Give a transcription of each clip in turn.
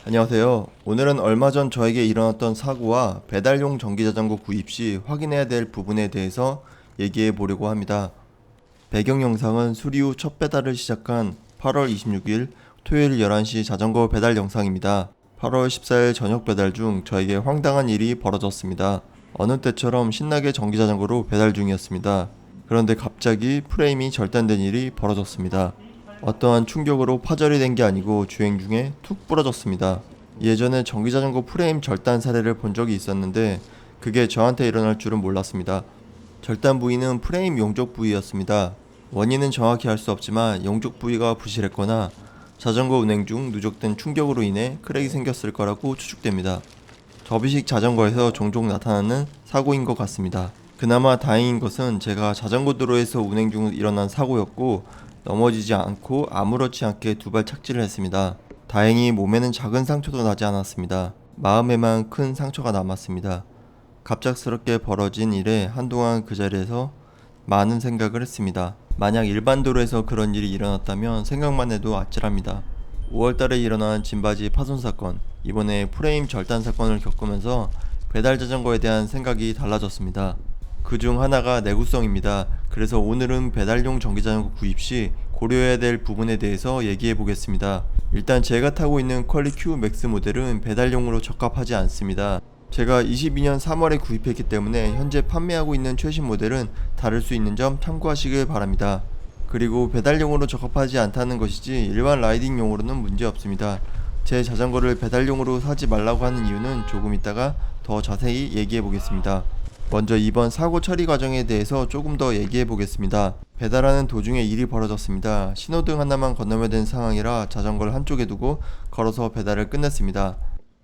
안녕하세요. 오늘은 얼마 전 저에게 일어났던 사고와 배달용 전기자전거 구입 시 확인해야 될 부분에 대해서 얘기해 보려고 합니다. 배경 영상은 수리 후 첫 배달을 시작한 8월 26일 토요일 11시 자전거 배달 영상입니다. 8월 14일 저녁 배달 중 저에게 황당한 일이 벌어졌습니다. 어느 때처럼 신나게 전기자전거로 배달 중이었습니다. 그런데 갑자기 프레임이 절단된 일이 벌어졌습니다. 어떠한 충격으로 파절이 된 게 아니고 주행 중에 툭 부러졌습니다. 예전에 전기자전거 프레임 절단 사례를 본 적이 있었는데 그게 저한테 일어날 줄은 몰랐습니다. 절단 부위는 프레임 용접 부위였습니다. 원인은 정확히 알 수 없지만 용접 부위가 부실했거나 자전거 운행 중 누적된 충격으로 인해 크랙이 생겼을 거라고 추측됩니다. 접이식 자전거에서 종종 나타나는 사고인 것 같습니다. 그나마 다행인 것은 제가 자전거 도로에서 운행 중 일어난 사고였고 넘어지지 않고 아무렇지 않게 두 발 착지를 했습니다. 다행히 몸에는 작은 상처도 나지 않았습니다. 마음에만 큰 상처가 남았습니다. 갑작스럽게 벌어진 일에 한동안 그 자리에서 많은 생각을 했습니다. 만약 일반 도로에서 그런 일이 일어났다면 생각만 해도 아찔합니다. 5월달에 일어난 짐바지 파손 사건, 이번에 프레임 절단 사건을 겪으면서 배달 자전거에 대한 생각이 달라졌습니다. 그 중 하나가 내구성입니다. 그래서 오늘은 배달용 전기자전거 구입 시 고려해야 될 부분에 대해서 얘기해 보겠습니다. 일단 제가 타고 있는 퀄리 Q 맥스 모델은 배달용으로 적합하지 않습니다. 제가 22년 3월에 구입했기 때문에 현재 판매하고 있는 최신 모델은 다를 수 있는 점 참고하시길 바랍니다. 그리고 배달용으로 적합하지 않다는 것이지 일반 라이딩용으로는 문제 없습니다. 제 자전거를 배달용으로 사지 말라고 하는 이유는 조금 있다가 더 자세히 얘기해 보겠습니다. 먼저 이번 사고 처리 과정에 대해서 조금 더 얘기해 보겠습니다. 배달하는 도중에 일이 벌어졌습니다. 신호등 하나만 건너면 되는 상황이라 자전거를 한쪽에 두고 걸어서 배달을 끝냈습니다.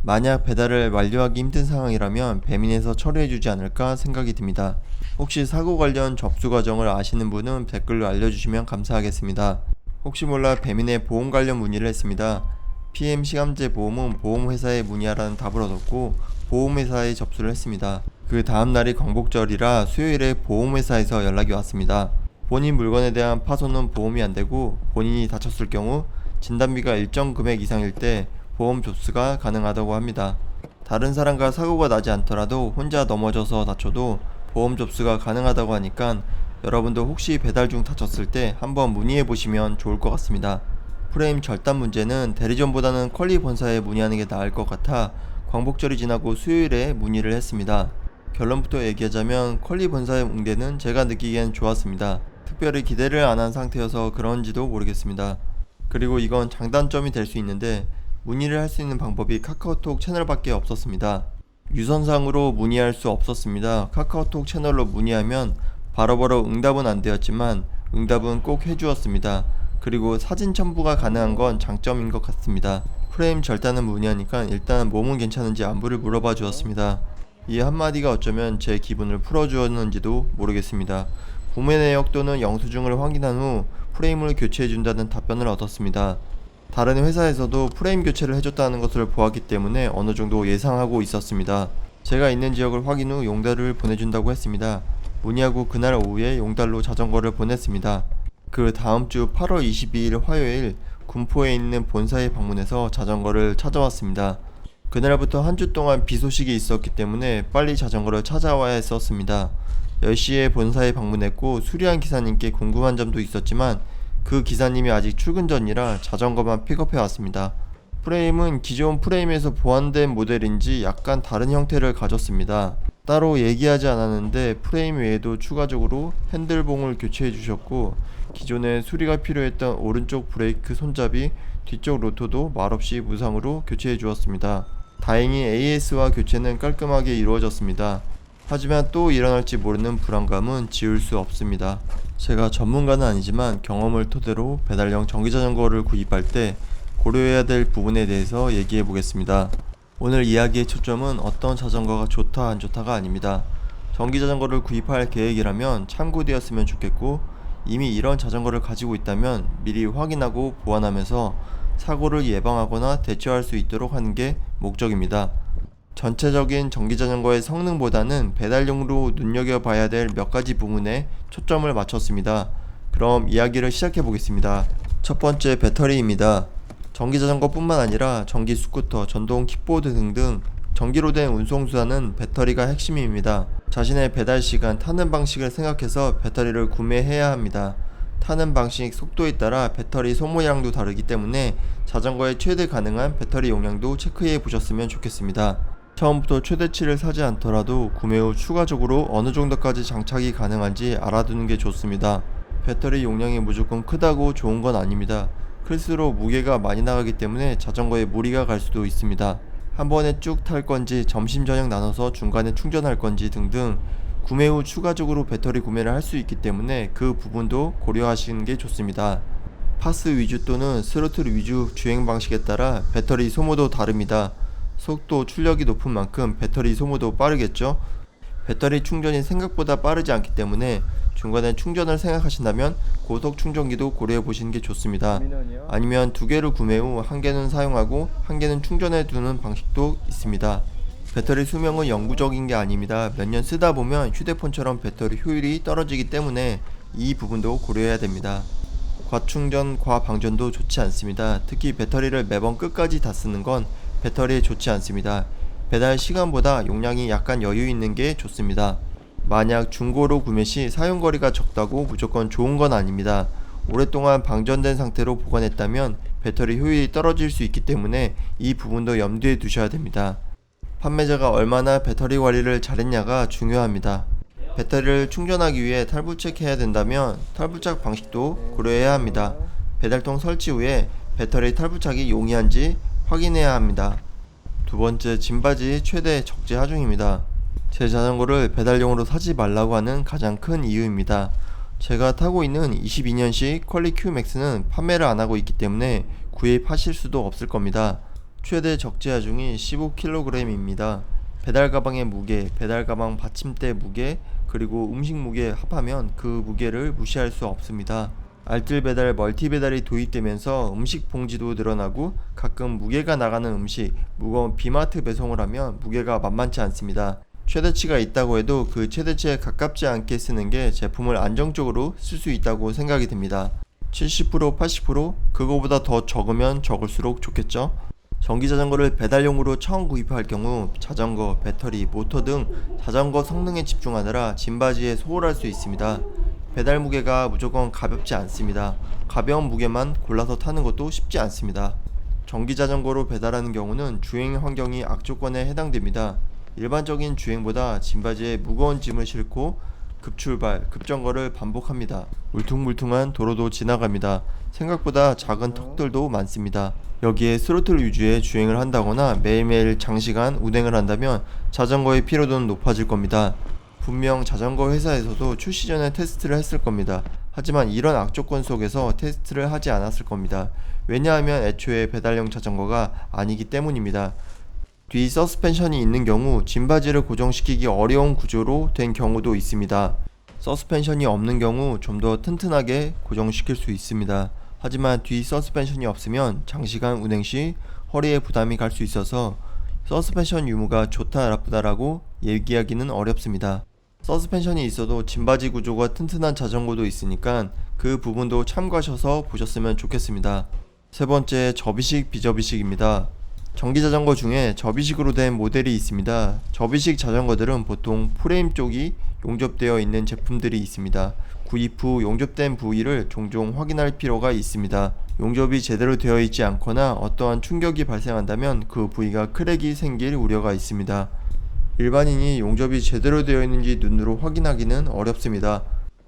만약 배달을 완료하기 힘든 상황이라면 배민에서 처리해주지 않을까 생각이 듭니다. 혹시 사고 관련 접수 과정을 아시는 분은 댓글로 알려주시면 감사하겠습니다. 혹시 몰라 배민에 보험 관련 문의를 했습니다. PM 시감제 보험은 보험회사에 문의하라는 답을 얻었고 보험회사에 접수를 했습니다. 그 다음날이 광복절이라 수요일에 보험회사에서 연락이 왔습니다. 본인 물건에 대한 파손은 보험이 안되고 본인이 다쳤을 경우 진단비가 일정 금액 이상일 때 보험 접수가 가능하다고 합니다. 다른 사람과 사고가 나지 않더라도 혼자 넘어져서 다쳐도 보험 접수가 가능하다고 하니까 여러분도 혹시 배달 중 다쳤을 때 한번 문의해 보시면 좋을 것 같습니다. 프레임 절단 문제는 대리점보다는 퀄리 본사에 문의하는 게 나을 것 같아 광복절이 지나고 수요일에 문의를 했습니다. 결론부터 얘기하자면 퀄리 본사의 응대는 제가 느끼기엔 좋았습니다. 특별히 기대를 안 한 상태여서 그런지도 모르겠습니다. 그리고 이건 장단점이 될 수 있는데 문의를 할 수 있는 방법이 카카오톡 채널밖에 없었습니다. 유선상으로 문의할 수 없었습니다. 카카오톡 채널로 문의하면 바로바로 응답은 안 되었지만 응답은 꼭 해주었습니다. 그리고 사진 첨부가 가능한 건 장점인 것 같습니다. 프레임 절단은 문의하니까 일단 몸은 괜찮은지 안부를 물어봐 주었습니다. 이 한마디가 어쩌면 제 기분을 풀어주었는지도 모르겠습니다. 구매 내역 또는 영수증을 확인한 후 프레임을 교체해준다는 답변을 얻었습니다. 다른 회사에서도 프레임 교체를 해줬다는 것을 보았기 때문에 어느 정도 예상하고 있었습니다. 제가 있는 지역을 확인 후 용달을 보내준다고 했습니다. 문의하고 그날 오후에 용달로 자전거를 보냈습니다. 그 다음 주 8월 22일 화요일 군포에 있는 본사에 방문해서 자전거를 찾아왔습니다. 그날부터 한 주 동안 비 소식이 있었기 때문에 빨리 자전거를 찾아와야 했었습니다. 10시에 본사에 방문했고 수리한 기사님께 궁금한 점도 있었지만 그 기사님이 아직 출근 전이라 자전거만 픽업해 왔습니다. 프레임은 기존 프레임에서 보완된 모델인지 약간 다른 형태를 가졌습니다. 따로 얘기하지 않았는데 프레임 외에도 추가적으로 핸들봉을 교체해 주셨고 기존에 수리가 필요했던 오른쪽 브레이크 손잡이, 뒤쪽 로터도 말없이 무상으로 교체해 주었습니다. 다행히 AS와 교체는 깔끔하게 이루어졌습니다. 하지만 또 일어날지 모르는 불안감은 지울 수 없습니다. 제가 전문가는 아니지만 경험을 토대로 배달용 전기자전거를 구입할 때 고려해야 될 부분에 대해서 얘기해 보겠습니다. 오늘 이야기의 초점은 어떤 자전거가 좋다 안 좋다가 아닙니다. 전기자전거를 구입할 계획이라면 참고되었으면 좋겠고 이미 이런 자전거를 가지고 있다면 미리 확인하고 보완하면서 사고를 예방하거나 대처할 수 있도록 하는 게 목적입니다. 전체적인 전기자전거의 성능보다는 배달용으로 눈여겨봐야 될 몇 가지 부분에 초점을 맞췄습니다. 그럼 이야기를 시작해 보겠습니다. 첫 번째 배터리입니다. 전기자전거뿐만 아니라 전기 스쿠터, 전동 킥보드 등등 전기로 된 운송수단은 배터리가 핵심입니다. 자신의 배달 시간, 타는 방식을 생각해서 배터리를 구매해야 합니다. 타는 방식, 속도에 따라 배터리 소모량도 다르기 때문에 자전거의 최대 가능한 배터리 용량도 체크해 보셨으면 좋겠습니다. 처음부터 최대치를 사지 않더라도 구매 후 추가적으로 어느 정도까지 장착이 가능한지 알아두는 게 좋습니다. 배터리 용량이 무조건 크다고 좋은 건 아닙니다. 클수록 무게가 많이 나가기 때문에 자전거에 무리가 갈 수도 있습니다. 한 번에 쭉 탈 건지 점심 저녁 나눠서 중간에 충전할 건지 등등 구매 후 추가적으로 배터리 구매를 할 수 있기 때문에 그 부분도 고려하시는 게 좋습니다. 파스 위주 또는 스로틀 위주 주행 방식에 따라 배터리 소모도 다릅니다. 속도, 출력이 높은 만큼 배터리 소모도 빠르겠죠? 배터리 충전이 생각보다 빠르지 않기 때문에 중간에 충전을 생각하신다면 고속 충전기도 고려해 보시는 게 좋습니다. 아니면 두 개를 구매 후 한 개는 사용하고 한 개는 충전해 두는 방식도 있습니다. 배터리 수명은 영구적인 게 아닙니다. 몇 년 쓰다 보면 휴대폰처럼 배터리 효율이 떨어지기 때문에 이 부분도 고려해야 됩니다. 과충전, 과방전도 좋지 않습니다. 특히 배터리를 매번 끝까지 다 쓰는 건 배터리에 좋지 않습니다. 배달 시간보다 용량이 약간 여유 있는 게 좋습니다. 만약 중고로 구매 시 사용거리가 적다고 무조건 좋은 건 아닙니다. 오랫동안 방전된 상태로 보관했다면 배터리 효율이 떨어질 수 있기 때문에 이 부분도 염두에 두셔야 됩니다. 판매자가 얼마나 배터리 관리를 잘했냐가 중요합니다. 배터리를 충전하기 위해 탈부착해야 된다면 탈부착 방식도 고려해야 합니다. 배달통 설치 후에 배터리 탈부착이 용이한지 확인해야 합니다. 두 번째, 짐바지 최대 적재 하중입니다. 제 자전거를 배달용으로 사지 말라고 하는 가장 큰 이유입니다. 제가 타고 있는 22년식 퀄리 Q 맥스는 판매를 안 하고 있기 때문에 구입하실 수도 없을 겁니다. 최대 적재 하중이 15kg입니다. 배달 가방의 무게, 배달 가방 받침대 무게, 그리고 음식 무게 합하면 그 무게를 무시할 수 없습니다. 알뜰 배달, 멀티 배달이 도입되면서 음식 봉지도 늘어나고 가끔 무게가 나가는 음식, 무거운 비마트 배송을 하면 무게가 만만치 않습니다. 최대치가 있다고 해도 그 최대치에 가깝지 않게 쓰는 게 제품을 안정적으로 쓸 수 있다고 생각이 듭니다. 70%, 80%? 그거보다 더 적으면 적을수록 좋겠죠? 전기자전거를 배달용으로 처음 구입할 경우 자전거, 배터리, 모터 등 자전거 성능에 집중하느라 짐바지에 소홀할 수 있습니다. 배달 무게가 무조건 가볍지 않습니다. 가벼운 무게만 골라서 타는 것도 쉽지 않습니다. 전기자전거로 배달하는 경우는 주행 환경이 악조건에 해당됩니다. 일반적인 주행보다 짐바지에 무거운 짐을 싣고 급출발, 급정거를 반복합니다. 울퉁불퉁한 도로도 지나갑니다. 생각보다 작은 턱들도 많습니다. 여기에 스로틀 위주의 주행을 한다거나 매일매일 장시간 운행을 한다면 자전거의 피로도는 높아질 겁니다. 분명 자전거 회사에서도 출시 전에 테스트를 했을 겁니다. 하지만 이런 악조건 속에서 테스트를 하지 않았을 겁니다. 왜냐하면 애초에 배달용 자전거가 아니기 때문입니다. 뒤 서스펜션이 있는 경우 짐바지를 고정시키기 어려운 구조로 된 경우도 있습니다. 서스펜션이 없는 경우 좀 더 튼튼하게 고정시킬 수 있습니다. 하지만 뒤 서스펜션이 없으면 장시간 운행 시 허리에 부담이 갈 수 있어서 서스펜션 유무가 좋다 나쁘다라고 얘기하기는 어렵습니다. 서스펜션이 있어도 짐바지 구조가 튼튼한 자전거도 있으니까 그 부분도 참고하셔서 보셨으면 좋겠습니다. 세 번째, 접이식 비접이식입니다. 전기자전거 중에 접이식으로 된 모델이 있습니다. 접이식 자전거들은 보통 프레임 쪽이 용접되어 있는 제품들이 있습니다. 구입 후 용접된 부위를 종종 확인할 필요가 있습니다. 용접이 제대로 되어 있지 않거나 어떠한 충격이 발생한다면 그 부위가 크랙이 생길 우려가 있습니다. 일반인이 용접이 제대로 되어 있는지 눈으로 확인하기는 어렵습니다.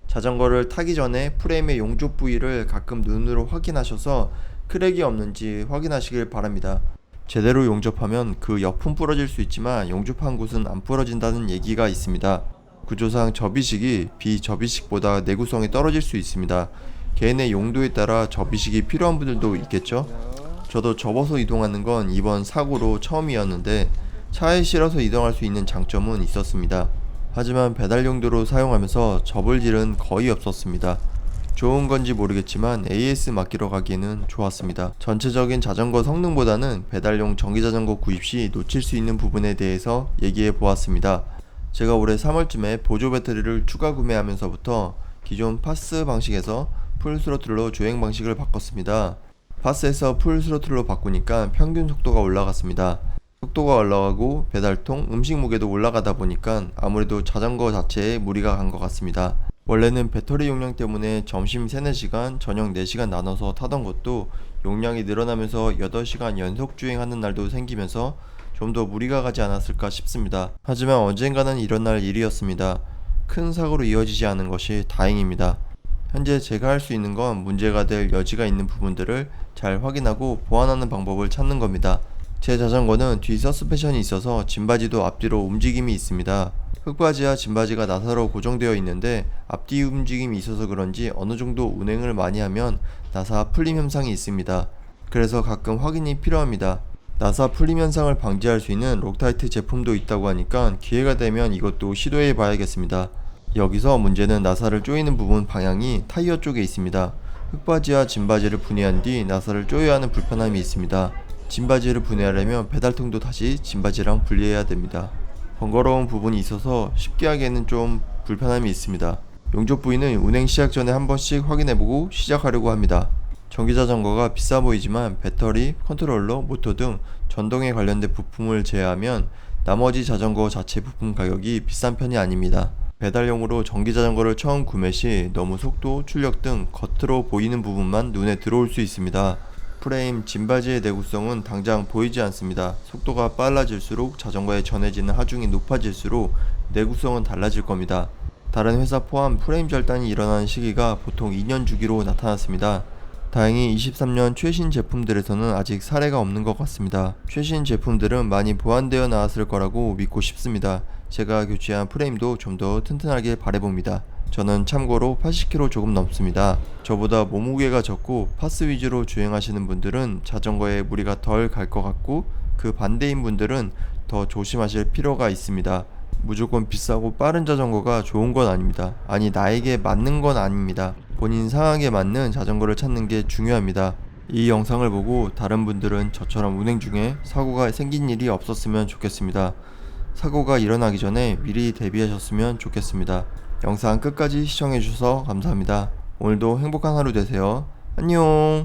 자전거를 타기 전에 프레임의 용접 부위를 가끔 눈으로 확인하셔서 크랙이 없는지 확인하시길 바랍니다. 제대로 용접하면 그 옆은 부러질 수 있지만 용접한 곳은 안 부러진다는 얘기가 있습니다. 구조상 접이식이 비접이식보다 내구성이 떨어질 수 있습니다. 개인의 용도에 따라 접이식이 필요한 분들도 있겠죠? 저도 접어서 이동하는 건 이번 사고로 처음이었는데 차에 실어서 이동할 수 있는 장점은 있었습니다. 하지만 배달 용도로 사용하면서 접을 일은 거의 없었습니다. 좋은 건지 모르겠지만 AS 맡기러 가기에는 좋았습니다. 전체적인 자전거 성능보다는 배달용 전기자전거 구입 시 놓칠 수 있는 부분에 대해서 얘기해 보았습니다. 제가 올해 3월쯤에 보조 배터리를 추가 구매하면서부터 기존 파스 방식에서 풀 스로틀로 주행 방식을 바꿨습니다. 파스에서 풀 스로틀로 바꾸니까 평균 속도가 올라갔습니다. 속도가 올라가고 배달통, 음식 무게도 올라가다 보니까 아무래도 자전거 자체에 무리가 간 것 같습니다. 원래는 배터리 용량 때문에 점심 3-4시간, 저녁 4시간 나눠서 타던 것도 용량이 늘어나면서 8시간 연속 주행하는 날도 생기면서 좀 더 무리가 가지 않았을까 싶습니다. 하지만 언젠가는 일어날 일이었습니다. 큰 사고로 이어지지 않은 것이 다행입니다. 현재 제가 할 수 있는 건 문제가 될 여지가 있는 부분들을 잘 확인하고 보완하는 방법을 찾는 겁니다. 제 자전거는 뒤 서스펜션이 있어서 짐바지도 앞뒤로 움직임이 있습니다. 흙바지와 짐바지가 나사로 고정되어 있는데 앞뒤 움직임이 있어서 그런지 어느 정도 운행을 많이 하면 나사 풀림 현상이 있습니다. 그래서 가끔 확인이 필요합니다. 나사 풀림 현상을 방지할 수 있는 록타이트 제품도 있다고 하니까 기회가 되면 이것도 시도해 봐야겠습니다. 여기서 문제는 나사를 조이는 부분 방향이 타이어 쪽에 있습니다. 흙바지와 짐바지를 분해한 뒤 나사를 조여야 하는 불편함이 있습니다. 짐바지를 분해하려면 배달통도 다시 짐바지랑 분리해야 됩니다. 번거로운 부분이 있어서 쉽게 하기에는 좀 불편함이 있습니다. 용접 부위는 운행 시작 전에 한 번씩 확인해보고 시작하려고 합니다. 전기자전거가 비싸 보이지만 배터리, 컨트롤러, 모터 등 전동에 관련된 부품을 제외하면 나머지 자전거 자체 부품 가격이 비싼 편이 아닙니다. 배달용으로 전기자전거를 처음 구매 시 너무 속도, 출력 등 겉으로 보이는 부분만 눈에 들어올 수 있습니다. 프레임, 짐바지의 내구성은 당장 보이지 않습니다. 속도가 빨라질수록 자전거에 전해지는 하중이 높아질수록 내구성은 달라질 겁니다. 다른 회사 포함 프레임 절단이 일어나는 시기가 보통 2년 주기로 나타났습니다. 다행히 23년 최신 제품들에서는 아직 사례가 없는 것 같습니다. 최신 제품들은 많이 보완되어 나왔을 거라고 믿고 싶습니다. 제가 교체한 프레임도 좀 더 튼튼하게 바라봅니다. 저는 참고로 80kg 조금 넘습니다. 저보다 몸무게가 적고 파스 위주로 주행하시는 분들은 자전거에 무리가 덜 갈 것 같고 그 반대인 분들은 더 조심하실 필요가 있습니다. 무조건 비싸고 빠른 자전거가 좋은 건 아닙니다. 아니, 나에게 맞는 건 아닙니다. 본인 상황에 맞는 자전거를 찾는 게 중요합니다. 이 영상을 보고 다른 분들은 저처럼 운행 중에 사고가 생긴 일이 없었으면 좋겠습니다. 사고가 일어나기 전에 미리 대비하셨으면 좋겠습니다. 영상 끝까지 시청해주셔서 감사합니다. 오늘도 행복한 하루 되세요. 안녕.